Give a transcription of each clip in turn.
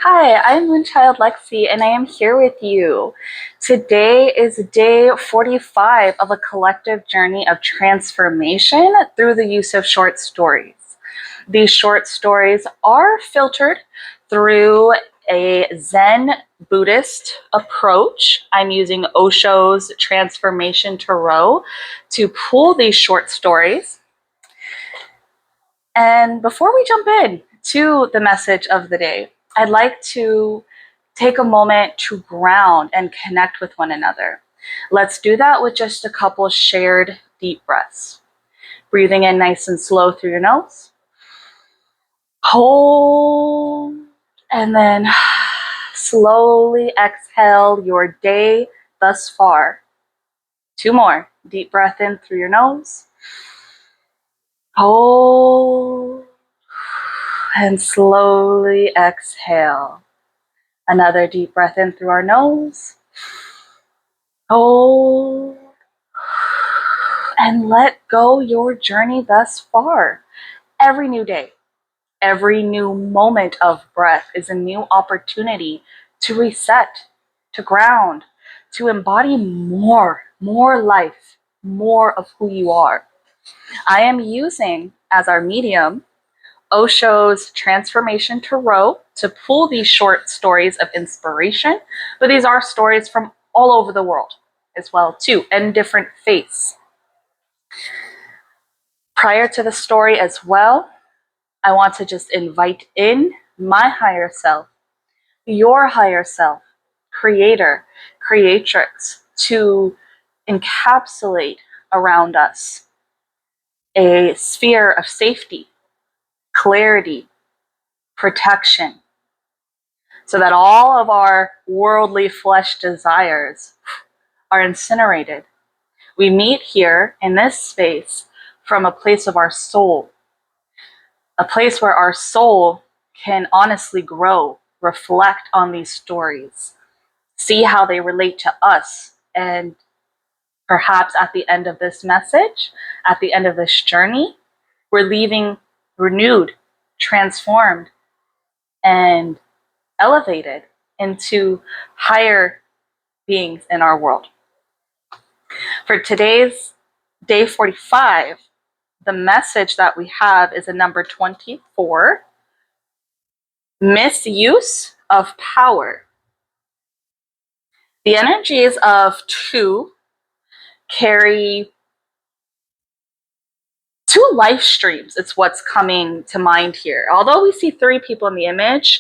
Hi, I'm Moonchildlexi, and I am here with you. Today is day 45 of a collective journey of transformation through the use of short stories. These short stories are filtered through a Zen Buddhist approach. I'm using Osho's Transformation Tarot to pull these short stories. And before we jump in to the message of the day, I'd like to take a moment to ground and connect with one another. Let's do that with just a couple shared deep breaths. Breathing in nice and slow through your nose. Hold, and then slowly exhale your day thus far. Two more. Deep breath in through your nose. Hold, and slowly exhale. Another deep breath in through our nose. Hold. And let go your journey thus far. Every new day, every new moment of breath is a new opportunity to reset, to ground, to embody more life, more of who you are. I am using as our medium Osho's Transformation Tarot to pull these short stories of inspiration, but these are stories from all over the world as well too, and different faiths. Prior to the story as well, I want to just invite in my higher self, your higher self, creator, creatrix, to encapsulate around us a sphere of safety, clarity, protection, so that all of our worldly flesh desires are incinerated. We meet here in this space from a place of our soul, a place where our soul can honestly grow, reflect on these stories, see how they relate to us, and perhaps at the end of this message, at the end of this journey, we're leaving renewed, transformed, and elevated into higher beings in our world. For today's day 45, the message that we have is a number 24, misuse of power. The energies of two carry two life streams. It's what's coming to mind here. Although we see three people in the image,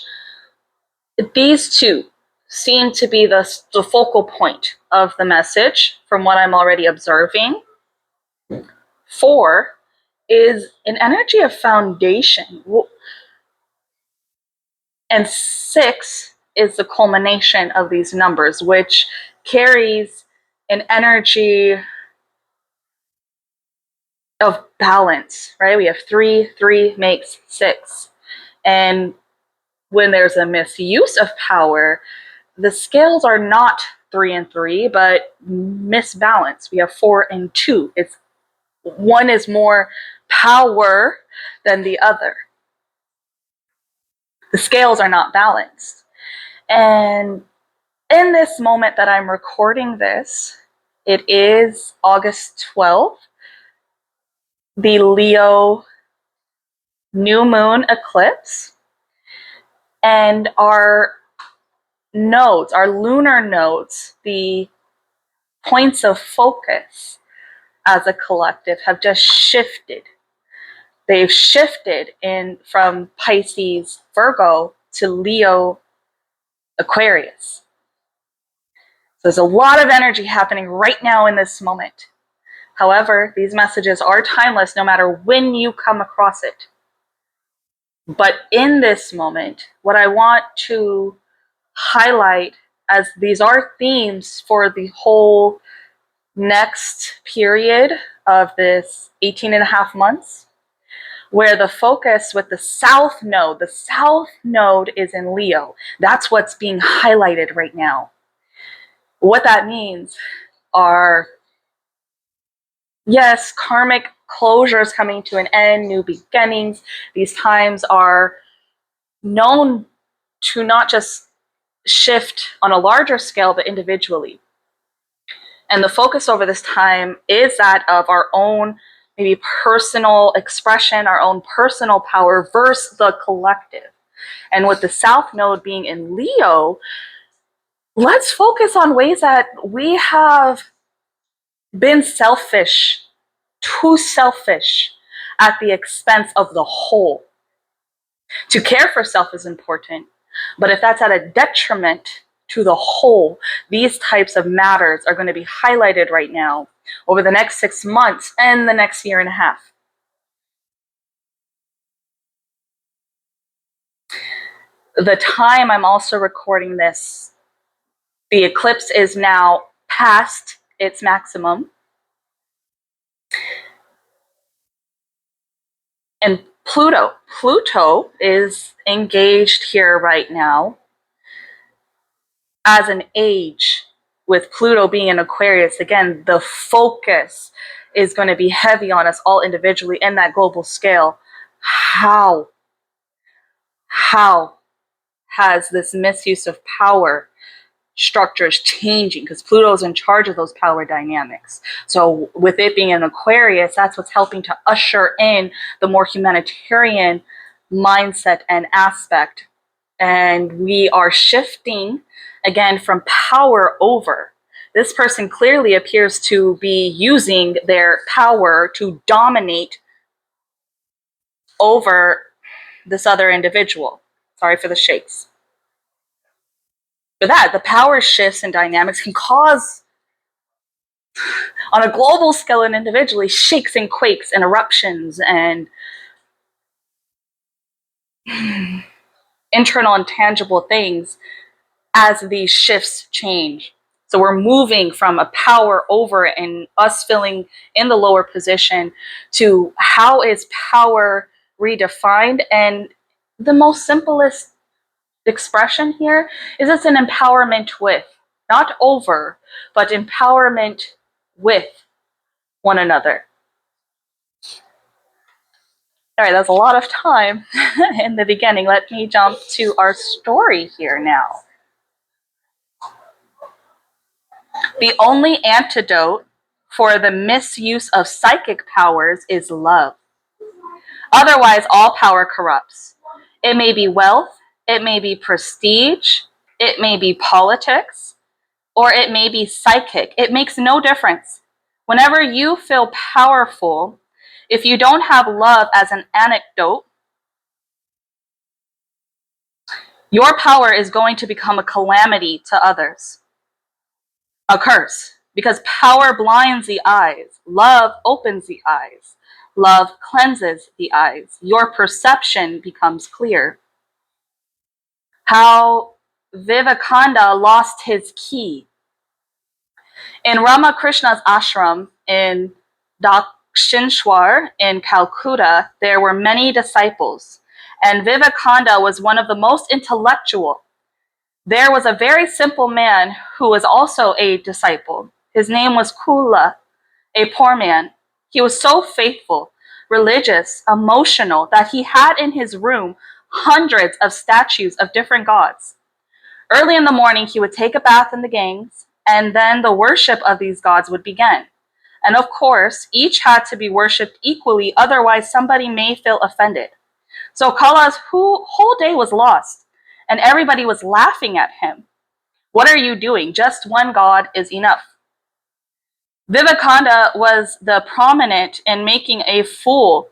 these two seem to be the focal point of the message from what I'm already observing. 4 is an energy of foundation. And 6 is the culmination of these numbers, which carries an energy of balance, right? We have 3, 3 makes 6. And when there's a misuse of power, the scales are not 3 and 3, but misbalanced. We have 4 and 2. It's one is more power than the other. The scales are not balanced. And in this moment that I'm recording this, it is August 12th, the Leo new moon eclipse, and our nodes, our lunar nodes, the points of focus as a collective have just shifted. They've shifted in from Pisces, Virgo to Leo, Aquarius. So there's a lot of energy happening right now in this moment. However, these messages are timeless no matter when you come across it. But in this moment, what I want to highlight, as these are themes for the whole next period of this 18 and a half months, where the focus with the south node is in Leo. That's what's being highlighted right now. What that means are, yes, karmic closures coming to an end, new beginnings. These times are known to not just shift on a larger scale, but individually. And the focus over this time is that of our own maybe personal expression, our own personal power versus the collective. And with the South Node being in Leo, let's focus on ways that we have been selfish, too selfish, at the expense of the whole. To care for self is important, but if that's at a detriment to the whole, these types of matters are going to be highlighted right now over the next 6 months and the next year and a half. The time I'm also recording this, the eclipse is now past its maximum. And Pluto is engaged here right now as an age, with Pluto being in Aquarius. Again, the focus is going to be heavy on us all individually in that global scale. How has this misuse of power structures changing? Because Pluto is in charge of those power dynamics. So with it being in Aquarius, that's what's helping to usher in the more humanitarian mindset and aspect. And we are shifting again from power over. This person clearly appears to be using their power to dominate over this other individual. Sorry for the shakes. But the power shifts and dynamics can cause, on a global scale and individually, shakes and quakes and eruptions and internal and tangible things as these shifts change. So we're moving from a power over and us feeling in the lower position to how is power redefined. And the most simplest expression here is it's an empowerment with, not over, but empowerment with one another. All right, that's a lot of time in the beginning. Let me jump to our story here now. The only antidote for the misuse of psychic powers is love. Otherwise, all power corrupts. It may be wealth, it may be prestige, it may be politics, or it may be psychic. It makes no difference. Whenever you feel powerful, if you don't have love as an antidote, your power is going to become a calamity to others. A curse, because power blinds the eyes. Love opens the eyes. Love cleanses the eyes. Your perception becomes clear. How Vivekananda lost his key. In Ramakrishna's ashram in Dakshineshwar in Calcutta, there were many disciples, and Vivekananda was one of the most intellectual. There was a very simple man who was also a disciple. His name was Kula, a poor man. He was so faithful, religious, emotional, that he had in his room hundreds of statues of different gods. Early in the morning, he would take a bath in the Ganges, and then the worship of these gods would begin. And of course, each had to be worshipped equally, otherwise somebody may feel offended. So Kala's whole day was lost, and everybody was laughing at him. What are you doing? Just one god is enough. Vivekananda was the prominent in making a fool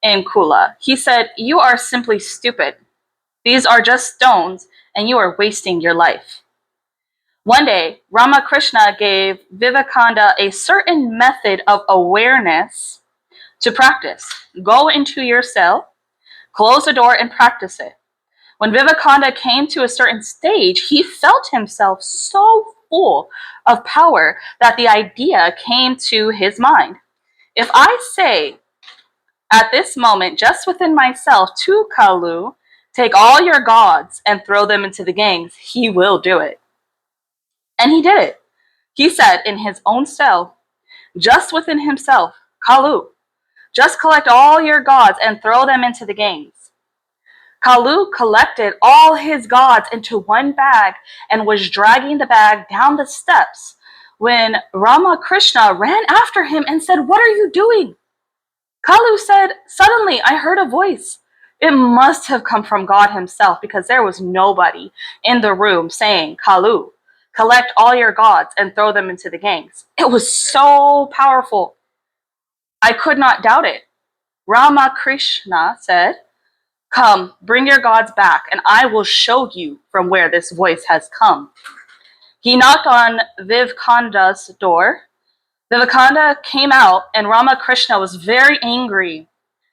in Kula. He said, "You are simply stupid. These are just stones, and you are wasting your life." One day, Ramakrishna gave Vivekananda a certain method of awareness to practice. Go into your cell, close the door, and practice it. When Vivekananda came to a certain stage, he felt himself so full of power that the idea came to his mind. If I say at this moment, just within myself, to Kalu, take all your gods and throw them into the Ganges, he will do it. And he did it. He said in his own cell, just within himself, Kalu, just collect all your gods and throw them into the Ganges. Kalu collected all his gods into one bag and was dragging the bag down the steps when Ramakrishna ran after him and said, "What are you doing?" Kalu said, "Suddenly I heard a voice. It must have come from God himself because there was nobody in the room saying, 'Kalu, collect all your gods and throw them into the gangs.' It was so powerful. I could not doubt it. Ramakrishna said, 'Come, bring your gods back, and I will show you from where this voice has come.' He knocked on Vivekananda's door. Vivekananda came out, and Ramakrishna was very angry.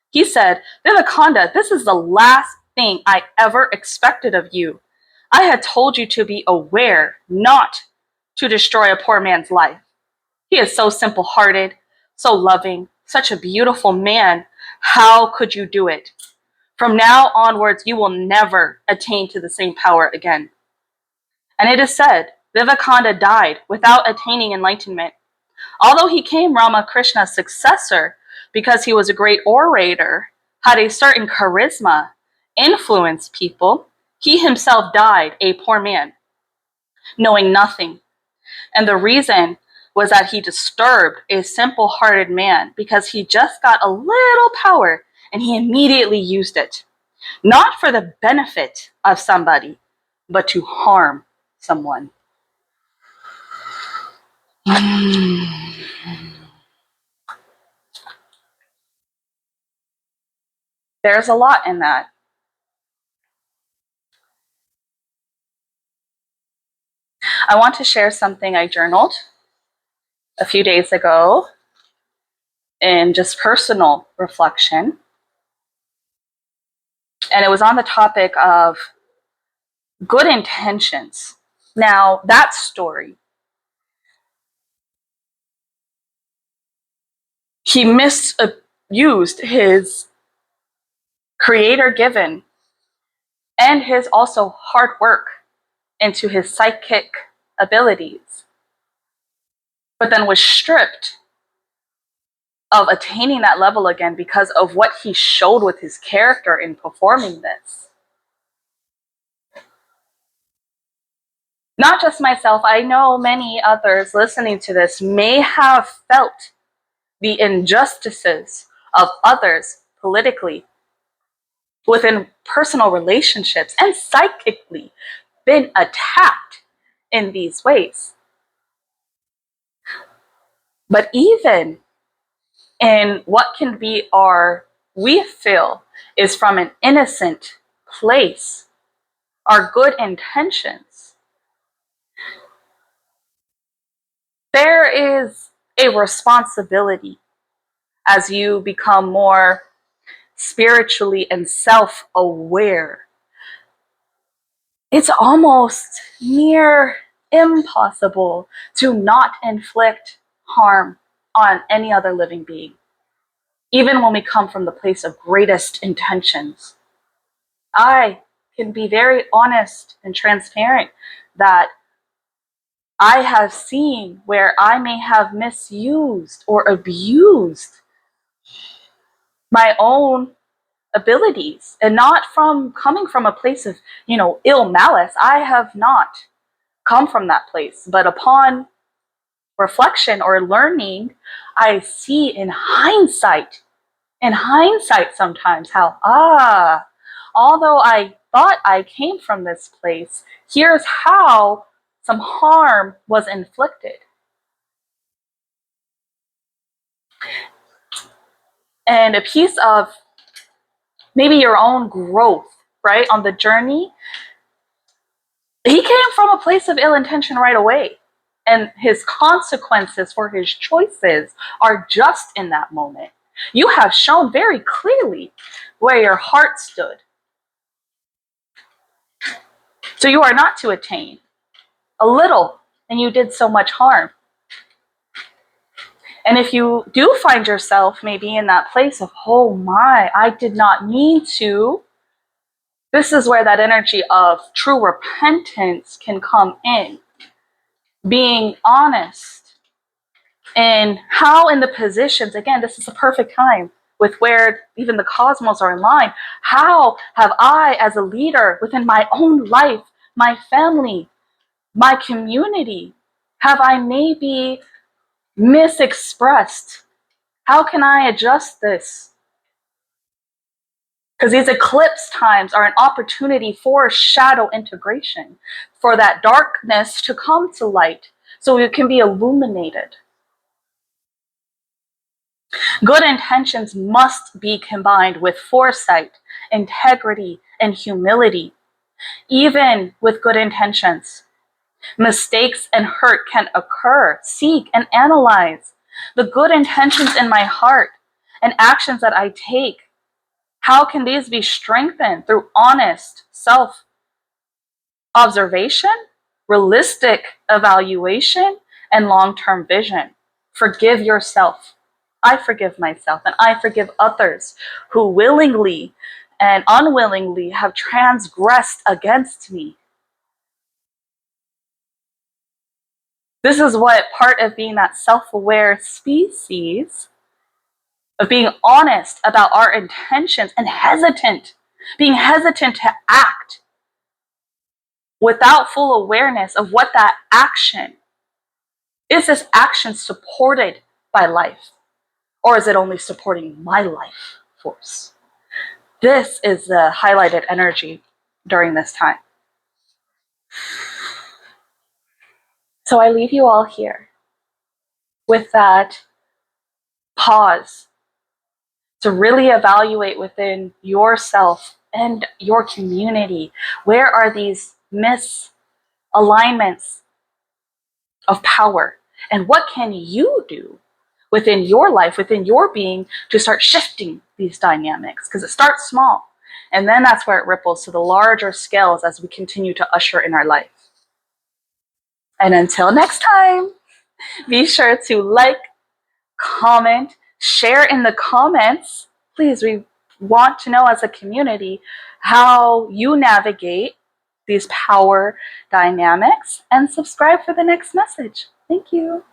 He said, 'Vivekananda, this is the last thing I ever expected of you. I had told you to be aware, not to destroy a poor man's life. He is so simple-hearted, so loving, such a beautiful man. How could you do it? From now onwards, you will never attain to the same power again.' And it is said, Vivekananda died without attaining enlightenment. Although he came Ramakrishna's successor because he was a great orator, had a certain charisma, influenced people, he himself died a poor man, knowing nothing. And the reason was that he disturbed a simple-hearted man because he just got a little power and he immediately used it. Not for the benefit of somebody, but to harm someone." There's a lot in that. I want to share something I journaled a few days ago in just personal reflection. And it was on the topic of good intentions. Now, that story, he misused his creator given and his also hard work into his psychic abilities, but then was stripped of attaining that level again because of what he showed with his character in performing this. Not just myself, I know many others listening to this may have felt the injustices of others politically, within personal relationships, and psychically been attacked in these ways. But even in what can be we feel is from an innocent place, our good intentions, there is a responsibility as you become more spiritually and self-aware. It's almost near impossible to not inflict harm on any other living being, even when we come from the place of greatest intentions. I can be very honest and transparent that I have seen where I may have misused or abused my own abilities, and not from coming from a place of, ill malice. I have not come from that place, but upon reflection or learning, I see in hindsight sometimes how, although I thought I came from this place, here's how some harm was inflicted. And a piece of maybe your own growth, right, on the journey, he came from a place of ill intention right away. And his consequences for his choices are just in that moment. You have shown very clearly where your heart stood. So you are not to attain a little, and you did so much harm. And if you do find yourself maybe in that place of, oh my, I did not mean to, this is where that energy of true repentance can come in. Being honest in how in the positions, again, this is the perfect time with where even the cosmos are in line. How have I, as a leader within my own life, my family, my community, have I maybe misexpressed? How can I adjust this? Because these eclipse times are an opportunity for shadow integration, for that darkness to come to light so it can be illuminated. Good intentions must be combined with foresight, integrity, and humility. Even with good intentions, mistakes and hurt can occur. Seek and analyze the good intentions in my heart and actions that I take. How can these be strengthened? Through honest self-observation, realistic evaluation, and long-term vision. Forgive yourself. I forgive myself, and I forgive others who willingly and unwillingly have transgressed against me. This is what part of being that self-aware species, of being honest about our intentions and being hesitant to act without full awareness of what that action is. This action supported by life, or is it only supporting my life force? This is the highlighted energy during this time. So I leave you all here with that pause to really evaluate within yourself and your community. Where are these misalignments of power? And what can you do within your life, within your being, to start shifting these dynamics? Because it starts small. And then that's where it ripples to the larger scales as we continue to usher in our life. And until next time, be sure to like, comment, share in the comments. Please, we want to know as a community how you navigate these power dynamics, and subscribe for the next message. Thank you.